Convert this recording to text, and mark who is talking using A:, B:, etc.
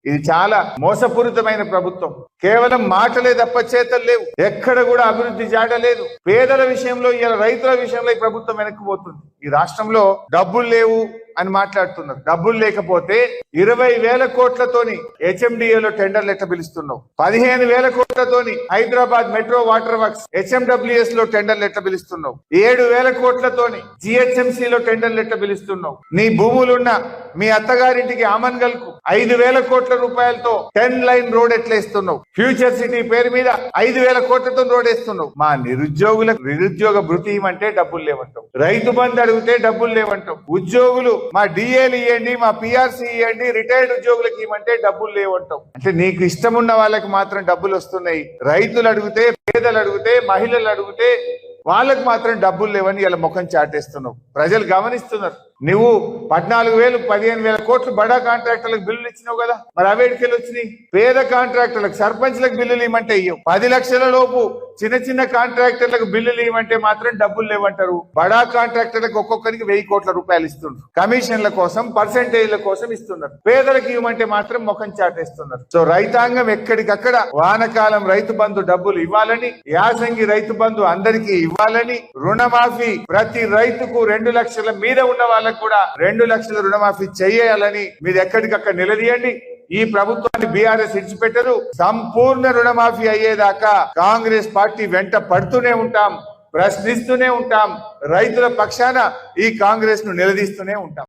A: ఇది చాలా మోసపూరితమైన ప్రభుత్వం. కేవలం మాటలే తప్ప చేతలు లేవు. ఎక్కడ కూడా అభివృద్ధి జాడలేదు. పేదల విషయంలో, ఇలా రైతుల విషయంలో ఈ ప్రభుత్వం వెనక్కిపోతుంది. ఈ రాష్ట్రంలో డబ్బులు లేవు అని మాట్లాడుతున్నారు. డబ్బులు లేకపోతే 20,000 కోట్లతోని హెచ్ఎండిఏలో టెండర్లు ఎట్లా పిలుస్తున్నావు? 15,000 కోట్లతోని Hyderabad metro water works HMWS లో టెండర్లు ఎట్లా పిలుస్తున్నావు? 7,000 కోట్లతోని జిహెచ్ఎంసీ లో టెండర్లు ఎట్లా పిలుస్తున్నావు? నీ భూములున్న మీ అత్తగారింటికి ఆమన్గల్ కు 5,000 కోట్ల రూపాయలతో 10 లైన్ రోడ్ ఎట్లా ఇస్తున్నావు? ఫ్యూచర్ సిటీ పేరు మీద 5,000 కోట్లతో రోడ్ వేస్తున్నావు. మా నిరుద్యోగులకు నిరుద్యోగ భృతి ఇవ్వమంటే డబ్బులు లేవంటావు. రైతు బంధు అడిగితే డబ్బులు లేవంటావు. ఉద్యోగులు మా డిఏలు ఇవ్వండి, మా పిఆర్సీ ఇవ్వండి, రిటైర్డ్ ఉద్యోగులకు ఇవ్వమంటే డబ్బులు లేవంటావు. అంటే నీకు ఇష్టం ఉన్న వాళ్ళకి మాత్రం డబ్బులు వస్తున్నాయి. రైతులు అడిగితే, పేదలు అడిగితే, మహిళలు అడిగితే వాళ్ళకు మాత్రం డబ్బులు లేవని ఇలా ముఖం చాటేస్తున్నావు. ప్రజలు గమనిస్తున్నారు. నువ్వు 14,000 15,000 కోట్లు బడా కాంట్రాక్టర్లకు బిల్లులు ఇచ్చినావు కదా, మరి అవేడికెళ్ళి వచ్చినాయి? పేద కాంట్రాక్టర్లకు, సర్పంచ్లకు బిల్లులు ఇవ్వమంటే ఇవ్వవు. 10 లక్షల లోపు చిన్న చిన్న కాంట్రాక్టర్లకు బిల్లులు ఇవ్వమంటే మాత్రం డబ్బులు లేవంటారు. బడా కాంట్రాక్టర్లకు ఒక్కొక్కరికి 1,000 కోట్ల రూపాయలు ఇస్తుండ్రు. కమిషన్ల కోసం, పర్సెంటేజ్ల కోసం ఇస్తున్నారు. పేదలకు ఇవ్వమంటే మాత్రం ముఖం చాటేస్తున్నారు. సో రైతాంగం ఎక్కడికక్కడ వానకాలం రైతు బంధు డబ్బులు ఇవ్వాలని, యాసంగి రైతు బంధు అందరికీ ఇవ్వాలని, రుణమాఫీ ప్రతి రైతుకు 2 లక్షల మీద ఉన్న వాళ్ళకు కూడా 2 లక్షల రుణమాఫీ చేయాలని మీరు ఎక్కడికక్కడ నిలదీయండి. ఈ ప్రభుత్వాన్ని బీఆర్ఎస్ ఇడిచిపెట్టరు. సంపూర్ణ రుణమాఫీ అయ్యేదాకా కాంగ్రెస్ పార్టీ వెంట పడుతూనే ఉంటాం, ప్రశ్నిస్తూనే ఉంటాం. రైతుల పక్షాన ఈ కాంగ్రెస్ ను నిలదీస్తూనే ఉంటాం.